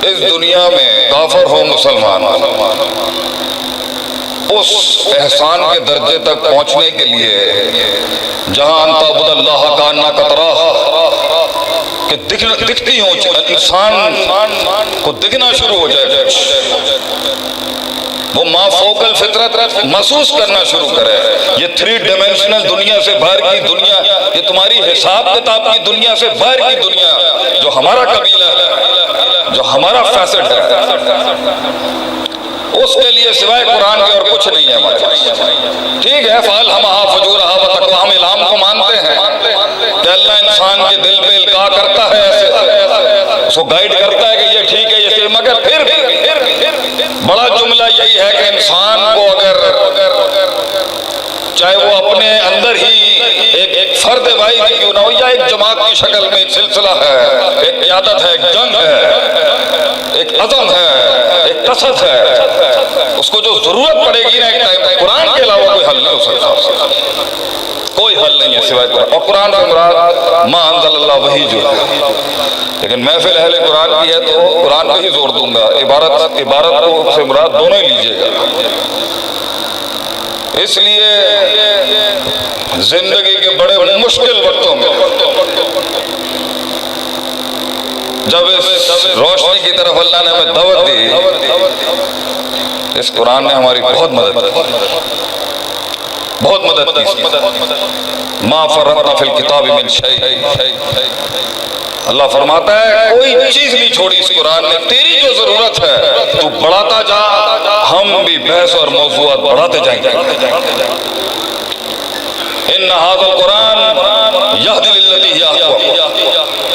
اس دنیا میں کافر ہو مسلمان ہو، اس احسان کے درجے تک پہنچنے کے لیے جہاں ان تعبد اللہ کانک تراہ کہ دکھتی ہوں انسان کو دکھنا شروع ہو جائے، وہ ما فوق الفطرت محسوس کرنا شروع کرے، یہ 3 ڈائمینشنل دنیا سے باہر کی دنیا، یہ تمہاری حساب کتاب کی دنیا سے باہر کی دنیا، جو ہمارا قبیلہ ہے، جو ہمارا فیسٹ ہے، اس کے لیے سوائے قرآن کے اور کچھ نہیں ہے ہمارے پاس۔ ٹھیک ہے، فَأَلْهَمَهَا فُجُورَهَا وَتَقْوَاهَا، ہم الہام کو مانتے ہیں کہ اللہ انسان کے دل پہ القاء کرتا ہے، ایسے اس کو گائیڈ کرتا ہے کہ یہ ٹھیک ہے، یہ ٹھیک، مگر پھر بڑا جملہ یہی ہے کہ انسان کو اگر چاہے وہ اپنے اندر ہی ایک فرد واحد کیوں نہ ہو یا ایک جماعت کی شکل میں ایک سلسلہ ہے، ایک قیادت ہے، ایک جنگ ہے، ایک عزم ہے، ایک قصد ہے، اس کو جو ضرورت پڑے گی نا ایک ٹائم، قرآن کے علاوہ کوئی حل نہیں ہو سکتا، کوئی حل نہیں ہے سوائے قرآن۔ اور قرآن سے مراد ما انزل اللہ وہی جو ہے، لیکن محفل اہل قرآن کی ہے تو قرآن پہ ہی زور دوں گا، عبارت کو سے مراد دونوں ہی لیجئے گا۔ اس لیے زندگی کے بڑے مشکل وقتوں میں جب اس روشنی کی طرف اللہ نے ہمیں دعوت دی، اس قرآن نے ہماری بہت مدد کی، بہت مدد کی۔ ما فرطنا فی الکتاب من شیء، اللہ فرماتا ہے کوئی چیز نہیں چھوڑی اس قرآن نے، تیری جو ضرورت ہے تو بڑھاتا جا، ہم بھی بحث اور موضوعات بڑھاتے جائیں گے۔ ان ھذا القرآن یہدی للتی ہی اقوم،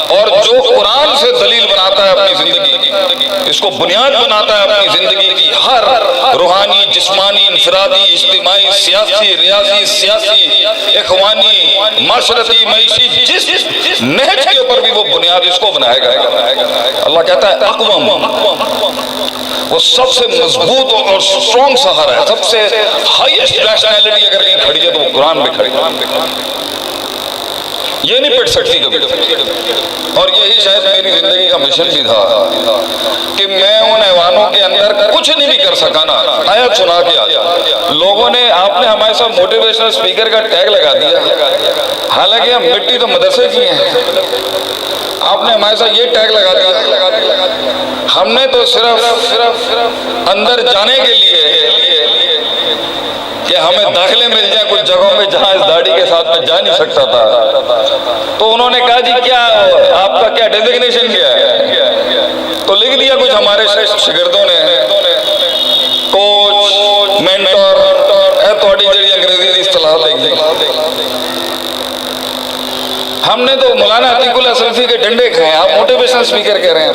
اور جو قرآن سے دلیل بناتا ہے اپنی زندگی کی، اس کو بنیاد بناتا ہے اپنی زندگی کی، ہر روحانی، جسمانی، انفرادی، اجتماعی، سیاسی، ریاضی، سیاسی، اخوانی، معاشرتی، معیشی، جس نہج کے اوپر بھی وہ بنیاد اس کو بنائے گا۔ اللہ کہتا ہے اقوام، وہ سب سے مضبوط اور سٹرونگ سہارا ہے، سب سے ہائیسٹ نیشنلٹی اگر کہیں کھڑی ہے تو وہ قرآن میں کھڑی ہے، یہ نہیں پٹ سکتی کبھی۔ اور یہی شاید میری زندگی کا مشن بھی تھا کہ میں ان ایوانوں کے اندر کچھ نہیں بھی کر سکا نا، آیت سنا کے آیا۔ لوگوں نے، آپ نے ہمارے ساتھ موٹیویشنل اسپیکر کا ٹیگ لگا دیا، حالانکہ ہم مٹی تو مدرسے کی ہیں، آپ نے ہمارے ساتھ یہ ٹیگ لگا دیا۔ ہم نے تو صرف اندر جانے کے لیے کہ ہمیں داخلے مل جائیں کچھ جگہوں میں جہاں اس داڑھی کے ساتھ میں جا نہیں سکتا تھا، تو انہوں نے کہا جی کیا آپ کا کیا ڈیزگنیشن کیا ہے، تو لکھ دیا کچھ ہمارے شاگردوں نے، کوچ، مینٹور، تھوڑی جڑی انگریزی کی اصطلاح دیکھی۔ ہم نے تو مولانا عتیق اللہ سلفی کے ڈنڈے کھائے، آپ موٹیویشنل اسپیکر کہہ رہے ہیں۔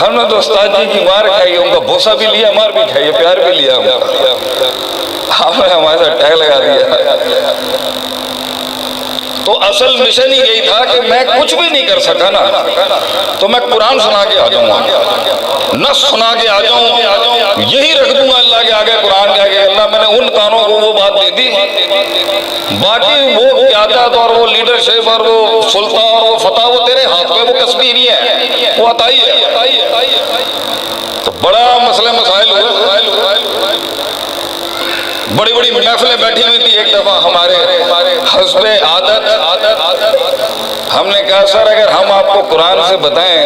ہم نے تو استاد جی کی مار کھائی، ان کا بوسہ بھی لیا، مار بھی کھائی، پیار بھی لیا، آپ نے ہمارے ساتھ ٹیگ لگا دیا۔ تو اصل مشن ہی یہی تھا کہ میں کچھ بھی نہیں کر سکا نا، تو میں قرآن سنا کے آ جاؤں گا، نص سنا کے آ جاؤں، یہی رکھ دوں گا اللہ کے آگے، قرآن کے آگے۔ اللہ میں نے ان کانوں کو وہ بات دے دی، باقی وہ قیادت اور وہ لیڈرشپ اور وہ سلطہ اور وہ فتح وہ تیرے ہاتھ میں، وہ کسبی نہیں ہے، وہ عطائی ہے۔ تو بڑا مسئلہ مسائل ہوئے، بڑی بڑی محفلیں بیٹھی ہوئی تھی۔ ایک دفعہ ہمارے حسب عادت ہم نے کہا سر اگر ہم آپ کو قرآن سے بتائیں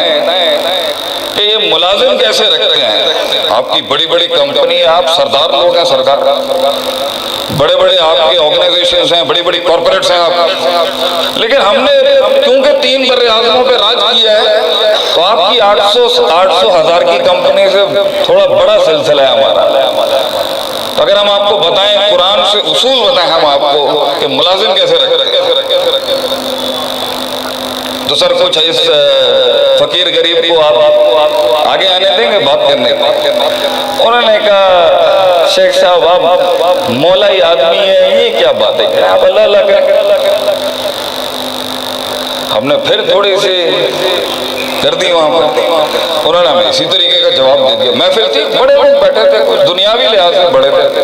کہ یہ ملازم کیسے رکھتے ہیں، آپ کی بڑی بڑی کمپنی ہے، آپ سردار لوگ ہیں، سرکار، بڑے بڑے آپ کے آرگنائزیشنز ہیں، بڑی بڑی کارپوریٹس ہیں آپ، لیکن ہم نے کیونکہ 3 بر اعظموں پہ راج کیا ہے تو آپ کی 800,000 کی کمپنی سے تھوڑا بڑا سلسلہ ہے ہمارا۔ تو اگر ہم آپ کو بتائیں، قرآن سے اصول بتائیں ہم آپ کو کہ ملازم کیسے رکھتے ہیں، تو سر کچھ اس فقیر غریب کو آپ آگے آنے دیں گے بات کرنے کو؟ انہوں نے کہا شیخ صاحب آپ مولائی آدمی ہیں، یہ کیا بات ہے، آپ اللہ اللہ کریں۔ ہم نے پھر تھوڑی سی کر دی وہاں پر، انہوں نے ہمیں اسی طریقے کا جواب دے دیا۔ محفل تھی، بڑے لوگ بیٹھے تھے، کچھ دنیاوی لحاظ سے بڑے تھے۔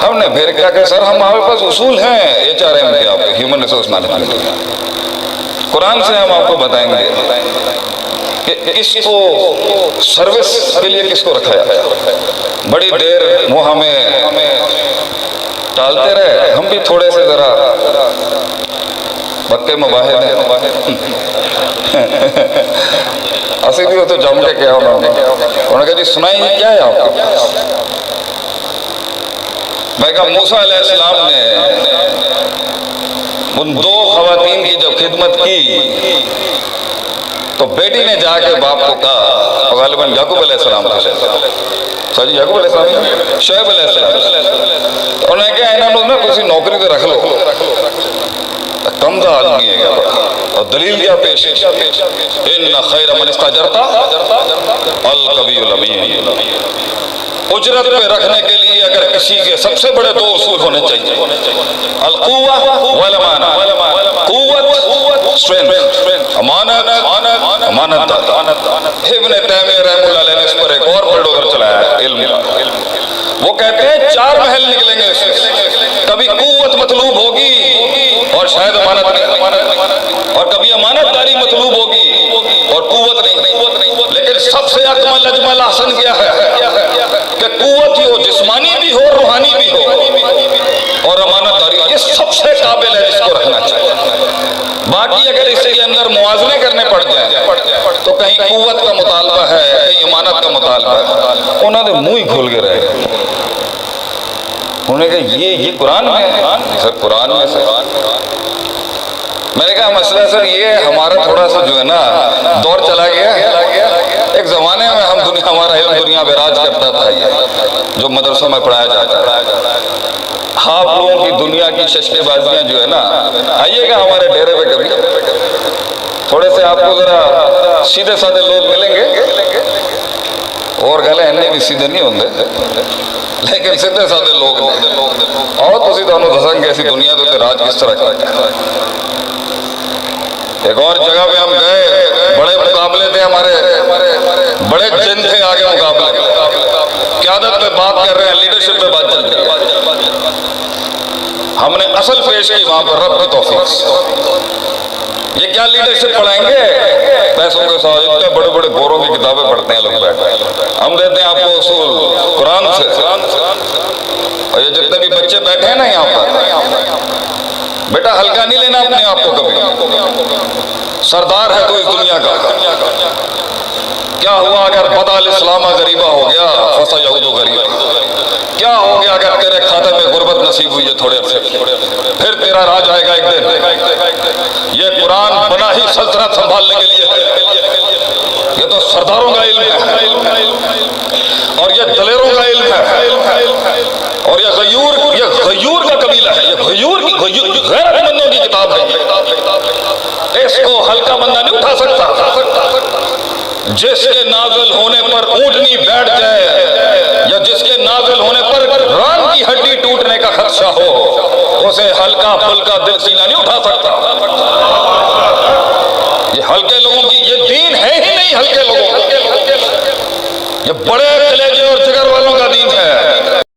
ہم نے پھر کہا کہ سر ہمارے پاس اصول ہیں HRM کے، آپ ہیومن ریسورس مینجمنٹ، قرآن سے ہم آپ کو بتائیں گے۔ کہ اس کو سروس کے لیے کس کو رکھا ہے. بڑی دیر وہ ہمیں ٹالتے رہے، ہم بھی تھوڑے سے ذرا بکے مباہد ہیں. اسی بھی تو جم کے کیا انہوں نے کہا جی سنائیں کیا ہے آپ کو. میں کہا موسیٰ علیہ السلام نے ان دو خواتین کی جب خدمت کی تو بیٹی نے جا کے باپ کو کہا، غالباً یعقوب علیہ السلام تھا، یعقوب علیہ السلام، شعیب علیہ السلام، انہوں نے کہا انہوں نے کسی نوکری تو رکھ لو، کم دا آدمی ہے گا. اور دلیل کیا پیش ہے؟ ان خیر من استاجرت القوی الامین. اجرت پہ رکھنے کے لیے اگر کسی کے سب سے بڑے دو اصول ہونے چاہیے، القوہ والامانہ. قوت اسٹرینتھ، امانت داتا. ابن تیمیہ رحمہ اللہ علیہ نے اس پر ایک اور بلڈوزر چلایا ہے علم کا. وہ کہتے ہیں چار محل نکلیں گے اس میں، کبھی قوت مطلوب ہوگی اور شاید امانت نہیں، اور کبھی امانت داری مطلوب ہوگی اور قوت نہیں. لیکن سب سے اکمل اجمل احسن کیا ہے کہ قوت ہی ہو، جسمانی بھی ہو، روحانی بھی ہو، اور امانت داری یہ سب سے قابل ہے جس کو رکھنا چاہیے. باقی اگر اس کے اندر موازنے کرنے پڑ جائیں تو کہیں قوت کا مطالبہ ہے، کہیں امانت کا مطالبہ ہے. انہوں نے منہ ہی کھول کے رہے گا. انہوں نے کہا یہ قرآن میں ہے. سر قرآن میں سے میں نے کہا مسئلہ سر یہ ہمارا تھوڑا سا جو ہے نا دور چلا گیا. ایک زمانے میں ہمارا علم دنیا پہ راج کرتا تھا، یہ جو مدرسوں میں پڑھایا جاتا ہے. آپ لوگوں کی دنیا کی ششکے بازیاں جو ہے نا، آئیے گا ہمارے ڈیرے پہ کبھی، تھوڑے سے آپ کو ذرا سیدھے سادھے لوگ ملیں گے. اور گلے انہیں بھی سیدھے نہیں ہوندے لیکن سیدھے سادھے لوگ ہیں. اور تسی تو انہوں دسیں گے ایسی دنیا تو راج کس طرح کرتے ہیں. ایک اور جگہ پہ ہم گئے، بڑے مقابلے تھے ہمارے، بڑے جن تھے آگے مقابلے، قیادت پہ بات کر رہے ہیں، لیڈرشپ پہ بات چل رہی ہے. ہم نے اصل پیش کی وہاں پر رب کی توفیق. یہ کیا لیڈرشپ پڑھائیں گے پیسوں کے ساتھ؟ اتنے بڑے بڑے گوروں کی کتابیں پڑھتے ہیں لوگ بیٹھ، ہم دیتے ہیں آپ کو اصول قرآن سے. اور یہ جتنے بھی بچے بیٹھے ہیں نا یہاں پر، بیٹا ہلکا نہیں لینا اپنے آپ کو کبھی. سردار ہے تو اس دنیا کا. کیا ہوا اگر بدا الاسلام غریبہ ہو گیا فسیعود غریبا؟ کیا ہو گیا اگر تیرے کھاتے میں غربت نصیب ہوئی ہے تھوڑے عرصے، پھر تیرا راج آئے گا ایک دن. یہ قرآن بنا ہی سلطنت سنبھالنے کے لیے ہے. یہ تو سرداروں کا علم ہے اور یہ دلیروں کا علم ہے، اور یہ غیور کا قبیلہ ہے. یہ غیرت مندوں کی کتاب ہے. اس کو ہلکا بندہ نہیں اٹھا سکتا. جس کے نازل ہونے پر اونٹنی بیٹھ جائے یا جس کے نازل ہونے پر ران کی ہڈی ٹوٹنے کا خدشہ ہو، اسے ہلکا پھلکا دل سینہ نہیں اٹھا سکتا.